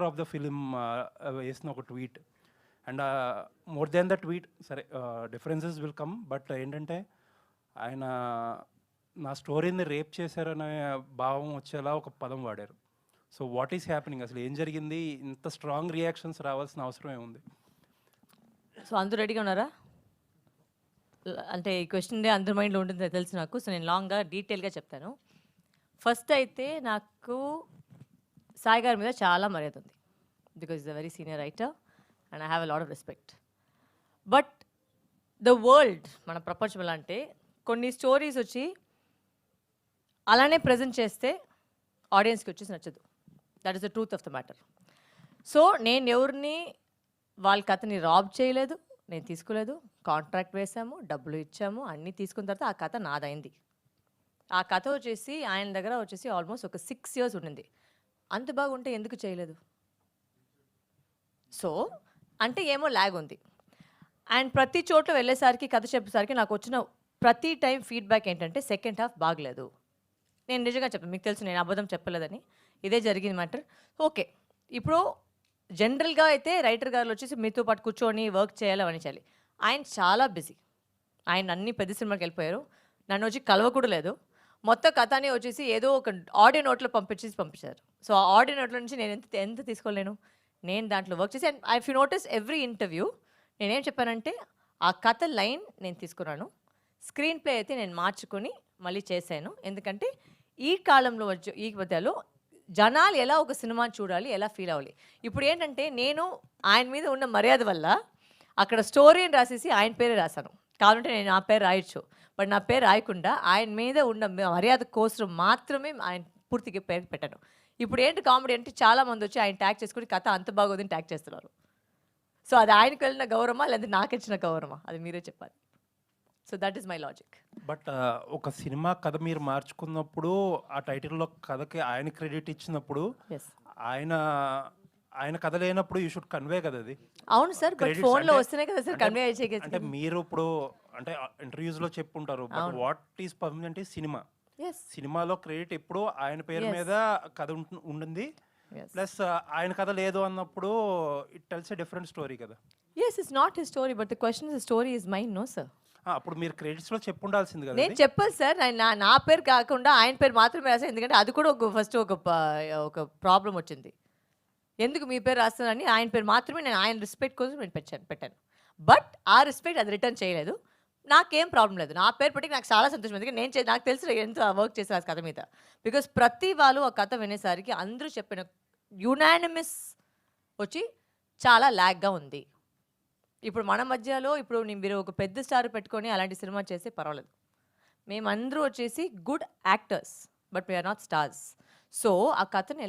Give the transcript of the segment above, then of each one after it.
Of the film వేసిన ఒక tweet and more than the tweet సరే డిఫరెన్సెస్ విల్ కమ్ బట్ ఏంటంటే ఆయన నా స్టోరీని రేప్ చేశారనే భావం వచ్చేలా ఒక పదం వాడారు. సో వాట్ ఈస్ హ్యాపెనింగ్, అసలు ఏం జరిగింది, ఇంత స్ట్రాంగ్ రియాక్షన్స్ రావాల్సిన అవసరం ఏముంది? సో అందరూ రెడీగా ఉన్నారా? అంటే ఈ క్వశ్చన్ అందరి మైండ్లో ఉంటుంది తెలుసు నాకు. సో నేను లాంగ్గా డీటెయిల్గా చెప్తాను. ఫస్ట్ అయితే నాకు సాయి గారి మీద చాలా మర్యాద ఉంది, because is a very senior writer and I have a lot of respect. But the world, మన ప్రపంచం ఎలా అంటే కొన్ని స్టోరీస్ వచ్చి అలానే ప్రజెంట్ చేస్తే ఆడియన్స్కి వచ్చేసి నచ్చదు. That is the truth of the matter. So నేను ఎవరిని వాళ్ళ కథని రాబ్ చేయలేదు, నేను తీసుకోలేదు. కాంట్రాక్ట్ వేసాము, డబ్బులు ఇచ్చాము, అన్నీ తీసుకున్న తర్వాత ఆ కథ నాదైంది. ఆ కథ వచ్చేసి ఆయన దగ్గర వచ్చేసి ఆల్మోస్ట్ ఒక 6 years ఉండింది. అంత బాగుంటే ఎందుకు చేయలేదు? సో అంటే ఏమో ల్యాగ్ ఉంది. అండ్ ప్రతి చోట్ల వెళ్ళేసరికి కథ చెప్పేసరికి నాకు వచ్చిన ప్రతి టైం ఫీడ్బ్యాక్ ఏంటంటే సెకండ్ హాఫ్ బాగలేదు. నేను నిజంగా చెప్పాను, మీకు తెలుసు నేను అబద్ధం చెప్పలేదని. ఇదే జరిగింది మ్యాటర్. ఓకే, ఇప్పుడు జనరల్గా అయితే రైటర్ గారు వచ్చేసి మీతో పాటు కూర్చొని వర్క్ చేయాలి అవన్నీ చేయాలి. ఆయన చాలా బిజీ, ఆయన అన్ని పెద్ద సినిమాకి వెళ్ళిపోయారు. నన్ను వచ్చి కలవకూడా లేదు. మొత్తం కథని వచ్చేసి ఏదో ఒక ఆడియో నోట్లో పంపించారు. సో ఆ ఆడియో నోట్లో నుంచి నేను ఎంత తీసుకోలేను. నేను దాంట్లో వర్క్ చేసి, and if you notice every interview నేనేం చెప్పానంటే ఆ కథ లైన్ నేను తీసుకున్నాను, స్క్రీన్ ప్లే అయితే నేను మార్చుకొని మళ్ళీ చేశాను. ఎందుకంటే ఈ కాలంలో వచ్చే ఈ మధ్యలో జనాలు ఎలా ఒక సినిమా చూడాలి, ఎలా ఫీల్ అవ్వాలి. ఇప్పుడు ఏంటంటే నేను ఆయన మీద ఉన్న మర్యాద వల్ల అక్కడ స్టోరీని రాసేసి ఆయన పేరే రాశాను. కావాలంటే నేను నా పేరు రాయొచ్చు, బట్ నా పేరు రాయకుండా ఆయన మీద ఉన్న మర్యాద కోసం మాత్రమే ఆయన పూర్తిగా పేరు పెట్టాను. ఇప్పుడు ఏంటి కామెడీ అంటే చాలామంది వచ్చి ఆయన ట్యాగ్ చేసుకుని కథ అంత బాగోదని ట్యాగ్ చేస్తున్నారు. సో అది ఆయనకు వెళ్ళిన గౌరవమా లేదా నాకు ఇచ్చిన గౌరవమా, అది మీరే చెప్పాలి. So that is my logic. But ఒక సినిమా కథ మీరు మార్చుకున్నప్పుడు ఆ టైటిల్లో కథకి ఆయన క్రెడిట్ ఇచ్చినప్పుడు ఆయన కథ లేనప్పుడు యూ షుడ్ కన్వే కదా అది. అవును సార్, బట్ ఫోన్లో వస్తేనే కదా సార్ కన్వే చేయగలిగితే. అంటే మీరు ఇప్పుడు అంటే ఇంటర్వ్యూస్లో చెప్పుంటారు, but what is permanent is cinema. సినిమాలో క్రెడిట్ ఎప్పుడు ఆయన పేరు మీద కథ ఉంటుంది. ప్లస్ ఆయన కథ లేదు అన్నప్పుడు it tells a different story కదా. yes it's not his story but the question is the story is mine, no sir. అప్పుడు మీరు క్రెడిట్స్ లో చెప్పుండాల్సింది కదా. నేను చెప్పాలి సార్, నా పేరు కాకుండా ఆయన పేరు మాత్రమే రాశాను. ఎందుకంటే అది కూడా ఫస్ట్ ఒక ప్రాబ్లం వచ్చింది. ఎందుకు మీ పేరు రాస్తానని ఆయన పేరు మాత్రమే నేను ఆయన రెస్పెక్ట్ కోసం నేను పెట్టాను. బట్ ఆ రెస్పెక్ట్ అది రిటర్న్ చేయలేదు. నాకేం ప్రాబ్లం లేదు, నా పేరు పెట్టి నాకు చాలా సంతోషం. ఎందుకంటే నాకు తెలుసు ఎంత వర్క్ చేశాను ఆ కథ మీద. బికాస్ ప్రతి వాళ్ళు ఆ కథ వినేసరికి అందరూ చెప్పిన యునానిమస్ వచ్చి చాలా ల్యాగ్గా ఉంది. ఇప్పుడు మన మధ్యలో ఇప్పుడు మీరు ఒక పెద్ద స్టార్ పెట్టుకొని అలాంటి సినిమా చేస్తే పర్వాలేదు. మేమందరూ వచ్చేసి good actors but we're not stars. So ఆ కథను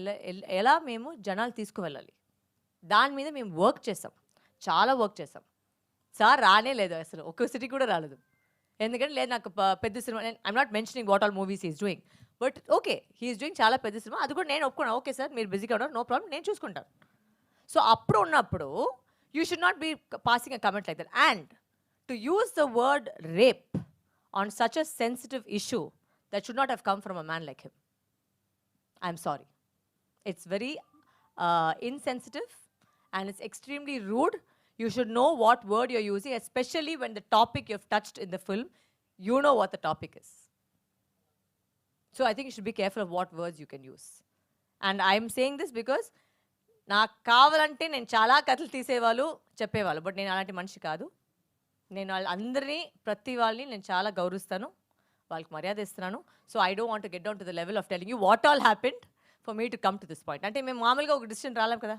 ఎలా మేము జనాలు తీసుకువెళ్ళాలి దాని మీద మేము వర్క్ చేసాం, చాలా వర్క్ చేసాం. సార్ రానే లేదు, అసలు ఒక సిటీ కూడా రాలేదు. ఎందుకంటే లేదు నాకు పెద్ద సినిమా, I'm not mentioning what all movies is doing, but okay he's doing చాలా పెద్ద సినిమా, అది కూడా నేను ఒప్పుకున్నాను. ఓకే సార్ మీరు బిజీగా ఉన్నారు, నో ప్రాబ్లం, నేను చూసుకుంటాను. సో అప్పుడు ఉన్నప్పుడు you should not be passing a comment like that. And to use the word rape on such a sensitive issue, that should not have come from a man like him. I'm sorry. It's very insensitive and it's extremely rude. You should know what word you're using, especially when the topic you've touched in the film, you know what the topic is. So I think you should be careful of what words you can use. And I'm saying this because నాకు కావాలంటే నేను చాలా కథలు తీసేవాళ్ళు చెప్పేవాళ్ళు, but నేను అలాంటి మనిషి కాదు. నేను అందరినీ ప్రతి వాళ్ళని నేను చాలా గౌరవిస్తాను, వాళ్ళకి మర్యాద ఇస్తున్నాను. So I don't want to get down to the level of telling you what all happened for me to come to this point. అంటే మేము మామూలుగా ఒక డిసిషన్ రాలేం కదా.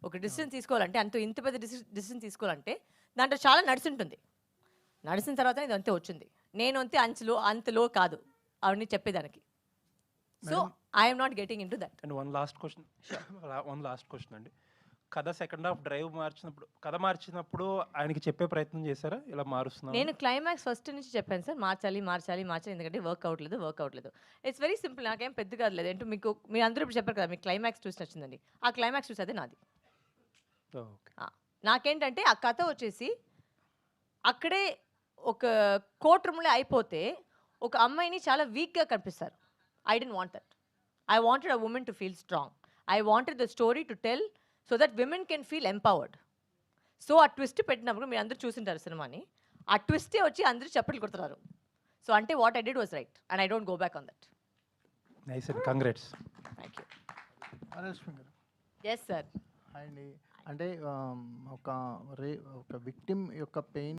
ఒక డిసిషన్ తీసుకోవాలంటే ఇంత పెద్ద డిసిషన్ తీసుకోవాలంటే దాంట్లో చాలా నడిచింటుంది. నడిచిన తర్వాత ఇది అంతే వచ్చింది. నేను అంతలో కాదు అవన్నీ చెప్పేదానికి. So I'm not getting in to that. And one last question అండి. కథ సెకండ్ హాఫ్ డ్రైవ్ మార్చినప్పుడు ఆయనకి చెప్పే ప్రయత్నం చేశారా ఇలా మారుస్తున్నాను? నేను క్లైమాక్స్ ఫస్ట్ నుంచి చెప్పాను సార్, మార్చాలి ఎందుకంటే వర్క్ అవ్వట్లేదు. ఇట్స్ వెరీ సింపుల్, నాకేం పెద్ద కాదు లేదు. అంటే మీరు అందరూ ఇప్పుడు చెప్పారు కదా మీకు క్లైమాక్స్ చూసి నచ్చిందండి, ఆ క్లైమాక్స్ చూసి అదే నాది. నాకేంటంటే ఆ కథ వచ్చేసి అక్కడే ఒక కోర్ట్ రూమ్లో అయిపోతే ఒక అమ్మాయిని చాలా వీక్గా కనిపిస్తారు. I didn't want that. I wanted a woman to feel strong. I wanted the story to tell so that women can feel empowered. So ఆ ట్విస్ట్ పెట్టినప్పుడు మీరు అందరూ చూసింటారు సినిమాని, ఆ ట్విస్టే వచ్చి అందరూ చప్పట్లు కొడుతున్నారు. సో అంటే what I did was right and I don't go back on that. Nice and congrats. Thank you. Varalakshmi గారు ఎస్ సార్. అండి, అంటే ఒక విక్టిమ్ యొక్క పెయిన్